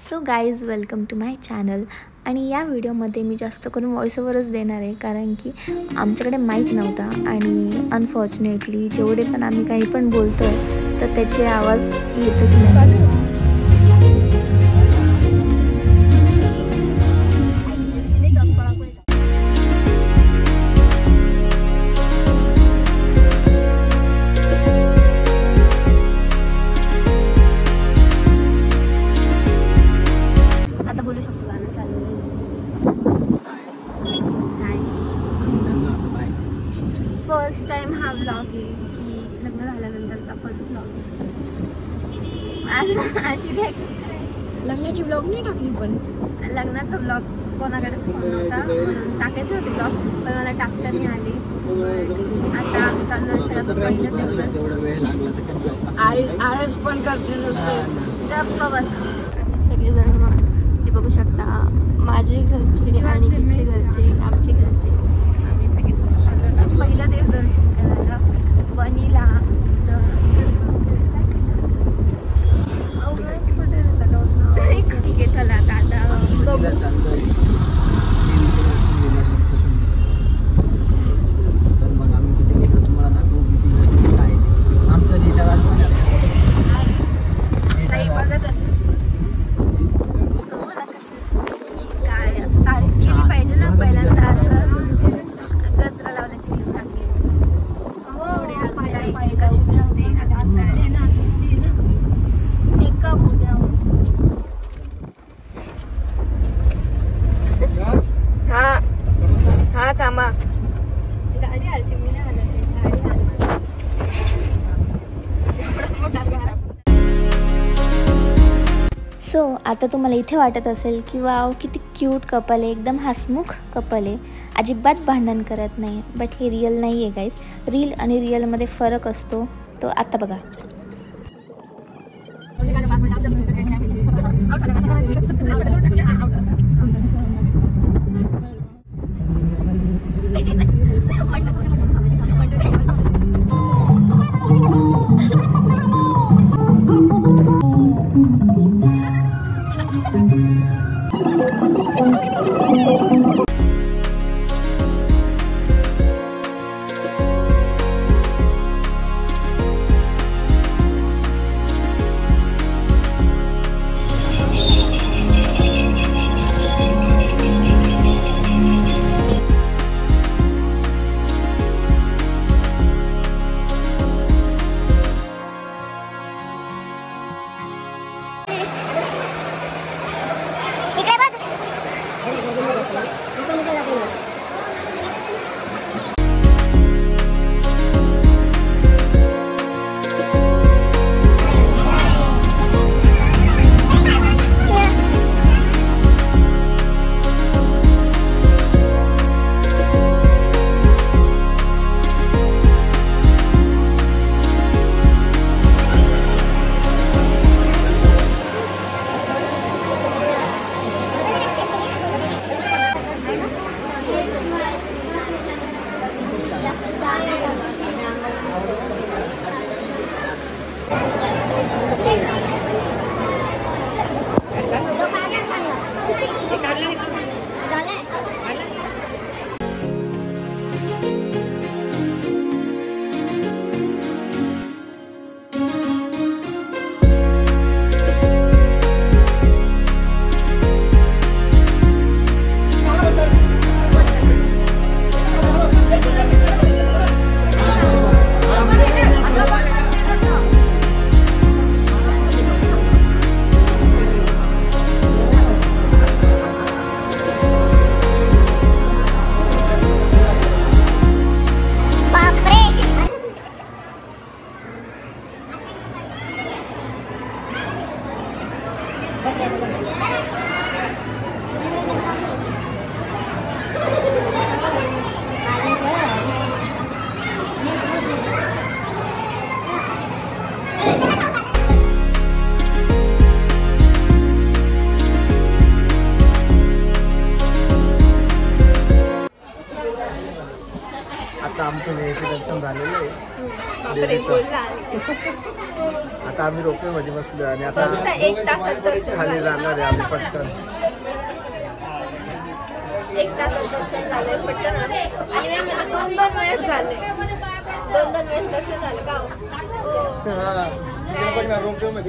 So guys welcome to my channel. आणि या व्हिडिओमध्ये मी जास्त करून व्हॉइस ओव्हरच देणार आहे, कारण की आमच्याकडे माईक नव्हता आणि अनफॉर्च्युनेटली जेवढे पण आम्ही काही पण बोलतो आहे तर त्याचे आवाज येतच नाही. फर्स्ट टाइम हा व्लॉग आहे की लग्न झाल्यानंतरचा फर्स्ट व्लॉग. अशी लग्नाची व्लॉग नाही टाकली, पण लग्नाचा व्लॉग कोणाकडेच फोन नव्हता म्हणून टाकायचे होते व्लॉग, पण मला टाकता नाही आले. आता आम्ही चाललो आळस पण करते नुसते. सगळेजण ते बघू शकता, माझे घरचे आणि हिचे घरचे, आमचे घरचे, आम्ही सगळे सोबत चाललो पहिलं देवदर्शन करायला वणीला. ठीक आहे, चला आता बघू. हा थांबा, गाडी आलती, मी नाही आला. सो आता तुम्हाला इथे वाटत असेल की वाव किती क्यूट कपल आहे, एकदम हसमुख कपल आहे, अजिबात भांडण करत नाही. बट हे रिअल नाही आहे गाईज. रील आणि रिअलमध्ये फरक असतो. तो आता बघा. आता आमचं वेळेचं दर्शन झालेलं आहे. आता आम्ही रोपवे मध्ये बसलो आणि आता एक तासात दर्शन खाली जाणार आहे आम्ही पटकन. 1 तासात दर्शन झालंय पटकन आणि मी मला 2-2 वेळेस झाले. 2-2 वेळेस दर्शन झालं का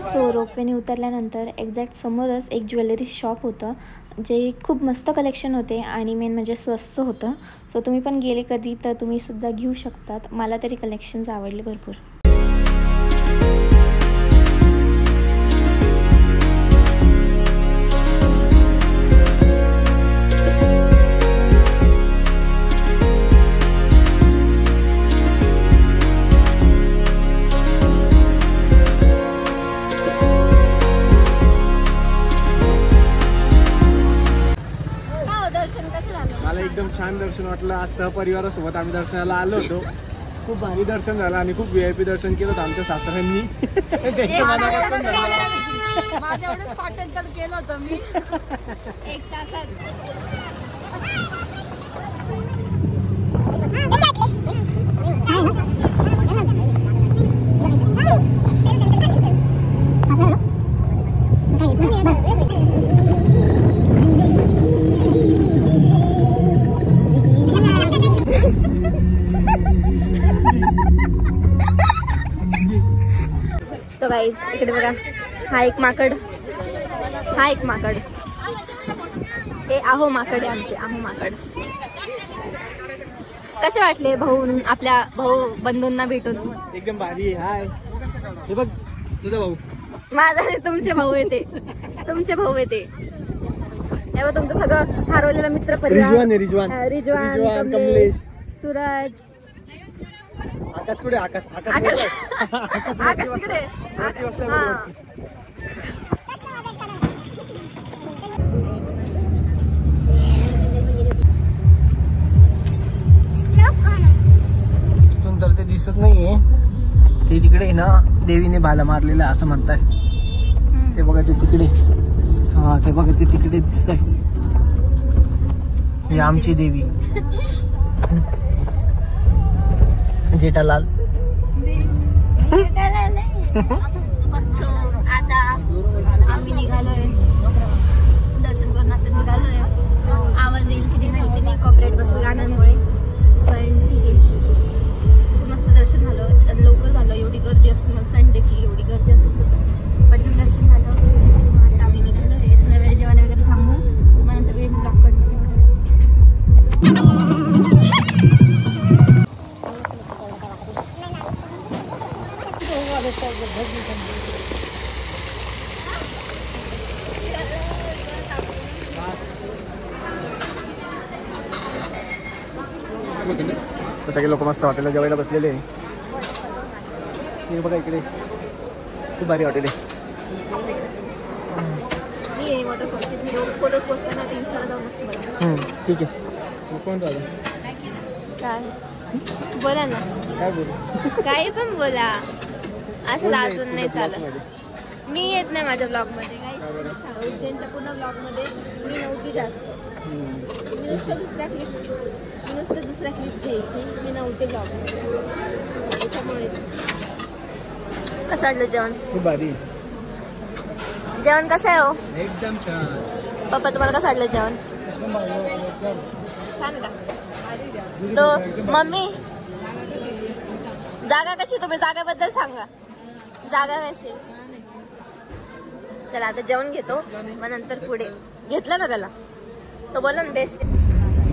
सो रोपवेने उतरल्यानंतर एक्झॅक्ट समोरच एक ज्वेलरी शॉप होतं जे खूप मस्त कलेक्शन होते आणि मेन म्हणजे स्वस्त होतं. सो तुम्ही पण गेले कधी तर तुम्ही सुद्धा घेऊ शकतात. मला तरी कलेक्शन्स आवडले भरपूर. मला एकदम छान दर्शन वाटलं. आज सहपरिवारासोबत आम्ही दर्शनाला आलो होतो. खूप भारी दर्शन झालं आणि खूप VIP दर्शन केलं होतं आमच्या सासऱ्यांनी. माझ्या एवढंच पाठण तर केलं होतं मी 1 तासात. तो गाईज इकडे बघा, हा एक माकड, हा एक माकड, हे आहो माकड आहे आमचे, आहो माकड. कसे वाटले भाऊ, आपल्या भाऊ बंधूंना भेटून? एकदम भारी. हाय, हे बघ तुझा भाऊ. माझा नाही, तुमचे भाऊ येते, तुमचे भाऊ येते. हे बघ तुमचं सगळं हरवलेलं मित्र परिवार. रिजवान, कमलेश, सूरज. आकाश कुठे? आकाश तिकडे. इथून तर ते दिसत नाहीये, ते तिकडे ना देवीने भाला मारलेला असं म्हणताय. ते बघा ते तिकडे, हा ते बघा ते तिकडे दिसतंय, ही आमची देवी जेठालाल. सो आता आम्ही निघालोय, दर्शन करून आता निघालोय. आवाज येईल किती माहिती नाही, कॉपरेट बसेल गाण्यांमुळे, पण ठीक आहे. खूप मस्त दर्शन झालं, लवकर झालं. एवढी गर्दी असून संडेची एवढी गर्दी असून होतं, पटकन दर्शन झालं. आता आम्ही निघालोय, थोड्या वेळ जेवायला वगैरे थांबू, मग नंतर वेळ ब्लॉक करतो. सगळे लोक मस्त हॉटेलला जेवायला बसलेले. हे बघा इकडे खूप भारी हॉटेल आहे. ठीक आहे. कोण राहिलं? काय बोला ना, काय बोलू? काही पण बोला, असं लाजून नाही चालत. मी येत नाही माझ्या ब्लॉग मध्ये. उज्जैनच्या पूर्ण ब्लॉग मध्ये मी नव्हती जास्त. मी नुसतं दुसऱ्या क्लिप घ्यायची, मी नव्हते ब्लॉग मध्ये. त्याच्यामुळे कसं वाटलं जेवण? खूप भारी. जेवण कसं आहे हो? एकदम छान. पप्पा तुम्हाला कसं वाटलं जेवण? छान का? तो मम्मी जागा कशी, तुम्ही जागाबद्दल सांगा, जागा कशी? चला आता जेवण घेतो, मग नंतर पुढे. घेतलं ना त्याला, तो बोला ना बेस्ट.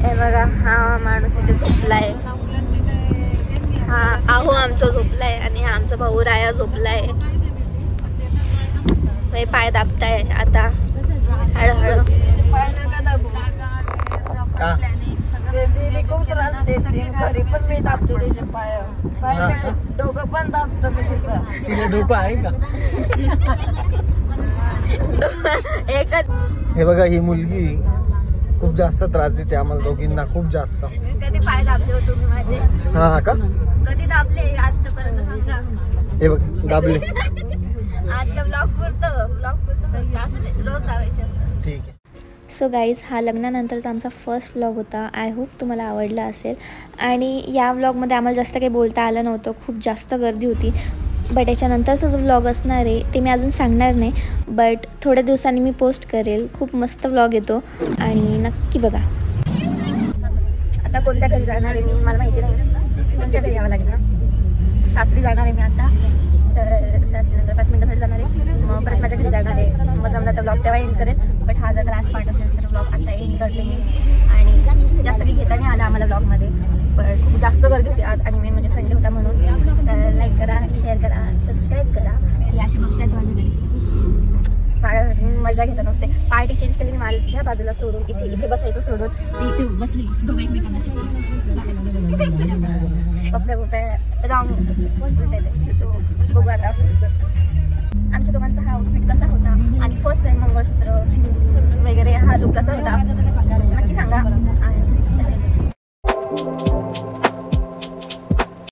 हे बघा, हा माणूस इथे झोपलाय. हा आहो आमचा झोपलाय आणि हा आमचा भाऊ राया झोपलाय. पाय दाबताय आता हळूहळू. खूप त्रास देते घरी, पण मी दाबतो त्याचे पाय, डोकं पण दाबतो मी तिचं. तिला डोकं आहे का? एकच. हे बघा ही मुलगी खूप जास्त त्रास देते आम्हाला दोघींना, खूप जास्त. कधी पाय दाबले हो तुम्ही माझे? हा का? कधी दाबले आतापर्यंत सांगा. हे बघ दाबले. आता ब्लॉग पुरतं असं रोज दाबायचे असतं. ठीक आहे. सो गाईज, हा लग्नानंतरचा आमचा फर्स्ट व्लॉग होता. आय होप तुम्हाला आवडला असेल. आणि या व्लॉगमध्ये आम्हाला जास्त काही बोलता आलं नव्हतं, खूप जास्त गर्दी होती. बट याच्यानंतरचा जो व्लॉग असणार आहे ते मी अजून सांगणार नाही, बट थोड्या दिवसांनी मी पोस्ट करेल. खूप मस्त व्लॉग येतो आणि नक्की बघा. आता कोणत्या घरी जाणार आहे मी मला माहिती नाही. तुमच्या घरी यावं लागेल ना. सासरी जाणार आहे मी आता, तर सासरीनंतर 5 मिनिटासाठी जाणार आहे. मग परत माझ्या घरी जाणार आहे. मग जमलं तर ब्लॉग तेव्हा एंड करेल. बट हा जर लास्ट पार्ट असेल तर ब्लॉग आता एंड करते मी. आणि जास्त काही घेता नाही आला आम्हाला ब्लॉगमध्ये, पण खूप जास्त गर्दी होती आज. आणि मेन म्हणजे संडे होता म्हणून. तर लाईक करा, शेअर करा, सबस्क्राईब करा. हे अशी बघतायत माझ्या घरी मजा घेता नसते. पार्टी चेंज केली माझ्या बाजूला सोडून, इथे बसायचं सोडून इथे बसली. दोघं एकमेकांना पप्प्या रॉंग बोलते. सो बघू आता आमच्या दोघांचा हा आउटफिट कसा होता आणि फर्स्ट टाइम मंगळसूत्र वगैरे हा लुक कसा होता नक्की सांगा.